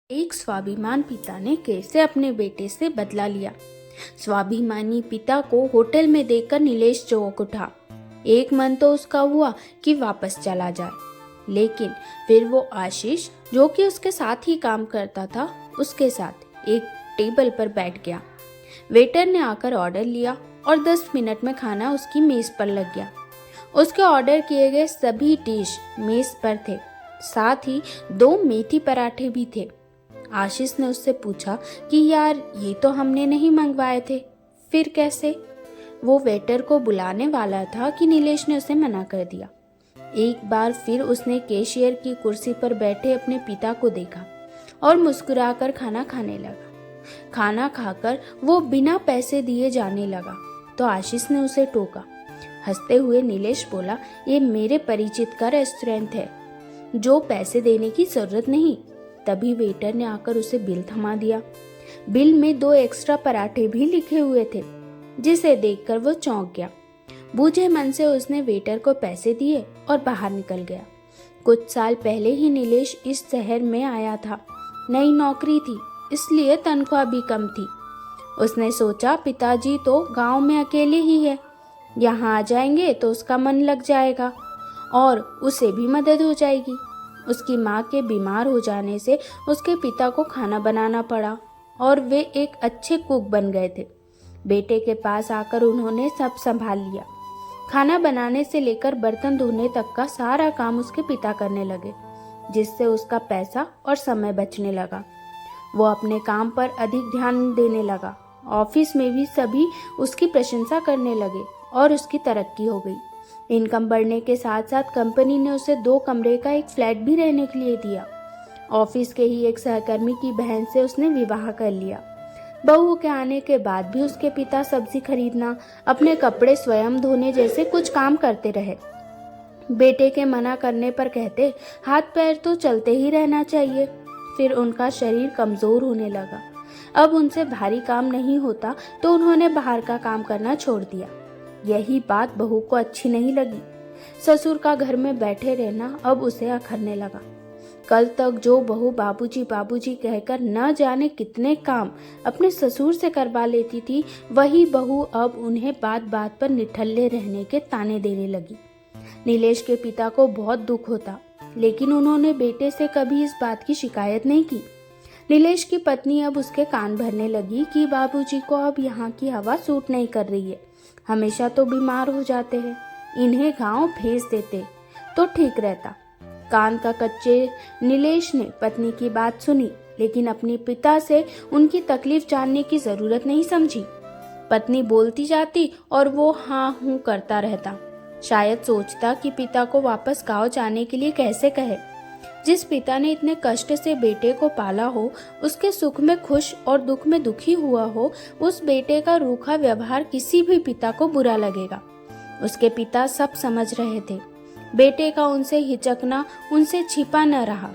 एक स्वाभिमान पिता ने कैसे अपने बेटे से बदला लिया। स्वाभिमानी पिता को होटल में देखकर नीलेश चौंक उठा। एक मन तो उसका हुआ कि वापस चला जाए, लेकिन फिर वो आशीष, जो कि उसके साथ ही काम करता था, उसके साथ एक टेबल पर बैठ गया। वेटर ने आकर ऑर्डर लिया और 10 मिनट में खाना उसकी मेज पर लग गया। उसके ऑर्डर किए गए सभी डिश मेज पर थे, साथ ही 2 मेथी पराठे भी थे। आशीष ने उससे पूछा कि यार, ये तो हमने नहीं मंगवाए थे, फिर कैसे? वो वेटर को बुलाने वाला था कि नीलेश ने उसे मना कर दिया। एक बार फिर उसने कैशियर की कुर्सी पर बैठे अपने पिता को देखा और मुस्कुराकर खाना खाने लगा। खाना खाकर वो बिना पैसे दिए जाने लगा तो आशीष ने उसे टोका। हंसते हुए नीलेश बोला, ये मेरे परिचित का रेस्टोरेंट है, जो पैसे देने की जरूरत नहीं। तभी वेटर ने आकर उसे बिल थमा दिया। बिल में 2 एक्स्ट्रा पराठे भी लिखे हुए थे, जिसे देखकर वो चौंक गया। बूझे मन से उसने वेटर को पैसे दिए और बाहर निकल गया। कुछ साल पहले ही नीलेश इस शहर में आया था। नई नौकरी थी, इसलिए तनख्वाह भी कम थी। उसने सोचा, पिताजी तो गांव में अकेले ही है, यहाँ आ जाएंगे तो उसका मन लग जाएगा और उसे भी मदद हो जाएगी। उसकी माँ के बीमार हो जाने से उसके पिता को खाना बनाना पड़ा और वे एक अच्छे कुक बन गए थे। बेटे के पास आकर उन्होंने सब संभाल लिया। खाना बनाने से लेकर बर्तन धोने तक का सारा काम उसके पिता करने लगे, जिससे उसका पैसा और समय बचने लगा। वो अपने काम पर अधिक ध्यान देने लगा। ऑफिस में भी सभी उसकी प्रशंसा करने लगे और उसकी तरक्की हो गई। इनकम बढ़ने के साथ साथ कंपनी ने उसे 2 कमरे का एक फ्लैट भी रहने के लिए दिया। ऑफिस के ही एक सहकर्मी की बहन से उसने विवाह कर लिया। बहू के आने के बाद भी उसके पिता सब्जी खरीदना, अपने कपड़े स्वयं धोने जैसे कुछ काम करते रहे। बेटे के मना करने पर कहते, हाथ पैर तो चलते ही रहना चाहिए। फिर उनका शरीर कमजोर होने लगा। अब उनसे भारी काम नहीं होता तो उन्होंने बाहर का काम करना छोड़ दिया। यही बात बहू को अच्छी नहीं लगी। ससुर का घर में बैठे रहना अब उसे अखरने लगा। कल तक जो बहू बाबूजी बाबूजी कहकर न जाने कितने काम अपने ससुर से करवा लेती थी, वही बहू अब उन्हें बात बात पर निठल्ले रहने के ताने देने लगी। नीलेश के पिता को बहुत दुख होता, लेकिन उन्होंने बेटे से कभी इस बात की शिकायत नहीं की। नीलेश की पत्नी अब उसके कान भरने लगी कि बाबूजी को अब यहाँ की हवा सूट नहीं कर रही है, हमेशा तो बीमार हो जाते हैं, इन्हें गांव भेज देते तो ठीक रहता। कान का कच्चे नीलेश ने पत्नी की बात सुनी, लेकिन अपने पिता से उनकी तकलीफ जानने की जरूरत नहीं समझी। पत्नी बोलती जाती और वो हाँ हूँ करता रहता। शायद सोचता कि पिता को वापस गांव जाने के लिए कैसे कहे। जिस पिता ने इतने कष्ट से बेटे को पाला हो, उसके सुख में खुश और दुख में दुखी हुआ हो, उस बेटे का रूखा व्यवहार किसी भी पिता को बुरा लगेगा। उसके पिता सब समझ रहे थे। बेटे का उनसे हिचकना उनसे छिपा न रहा।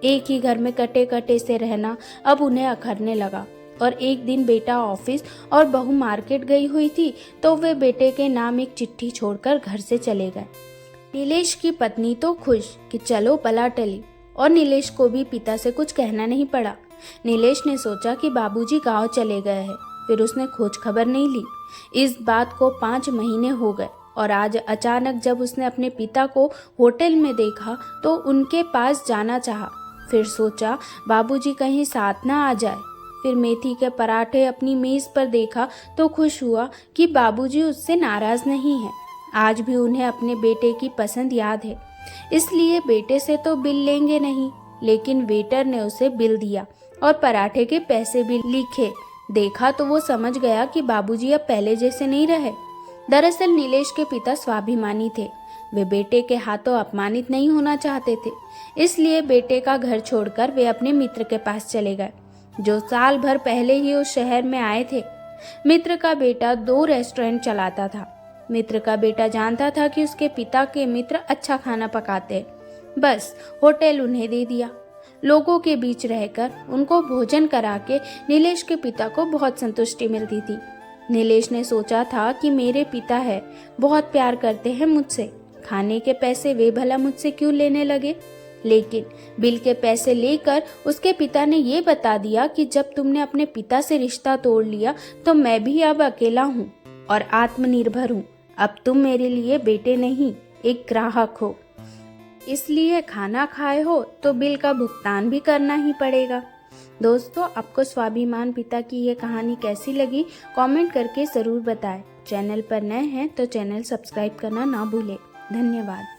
एक ही घर में कटे कटे से रहना अब उन्हें अखरने लगा। और एक दिन बेटा ऑफिस और बहू मार्केट गई हुई थी तो वे बेटे के नाम एक चिट्ठी छोड़कर घर से चले गए। नीलेश की पत्नी तो खुश कि चलो पला टली, और नीलेश को भी पिता से कुछ कहना नहीं पड़ा। नीलेश ने सोचा कि बाबूजी गांव चले गए हैं, फिर उसने खोज खबर नहीं ली। इस बात को 5 महीने हो गए और आज अचानक जब उसने अपने पिता को होटल में देखा तो उनके पास जाना चाहा। फिर सोचा बाबूजी कहीं साथ ना आ जाए। फिर मेथी के पराठे अपनी मेज पर देखा तो खुश हुआ कि बाबूजी उससे नाराज नहीं है। आज भी उन्हें अपने बेटे की पसंद याद है, इसलिए बेटे से तो बिल लेंगे नहीं, लेकिन वेटर ने उसे बिल दिया और पराठे के पैसे भी लिखे। देखा तो वो समझ गया कि बाबूजी अब पहले जैसे नहीं रहे। दरअसल नीलेश के पिता स्वाभिमानी थे। वे बेटे के हाथों अपमानित नहीं होना चाहते थे, इसलिए बेटे का घर छोड़कर वे अपने मित्र के पास चले गए, जो साल भर पहले ही उस शहर में आए थे। मित्र का बेटा 2 रेस्टोरेंट चलाता था। मित्र का बेटा जानता था कि उसके पिता के मित्र अच्छा खाना पकाते हैं, बस होटल उन्हें दे दिया। लोगों के बीच रहकर उनको भोजन करा के नीलेश के पिता को बहुत संतुष्टि मिलती थी। नीलेश ने सोचा था कि मेरे पिता है, बहुत प्यार करते हैं मुझसे, खाने के पैसे वे भला मुझसे क्यों लेने लगे। लेकिन बिल के पैसे लेकर उसके पिता ने ये बता दिया कि जब तुमने अपने पिता से रिश्ता तोड़ लिया तो मैं भी अब अकेला हूँ और आत्मनिर्भर हूँ। अब तुम मेरे लिए बेटे नहीं, एक ग्राहक हो, इसलिए खाना खाए हो तो बिल का भुगतान भी करना ही पड़ेगा। दोस्तों, आपको स्वाभिमान पिता की ये कहानी कैसी लगी कमेंट करके ज़रूर बताएं। चैनल पर नए हैं तो चैनल सब्सक्राइब करना ना भूलें। धन्यवाद।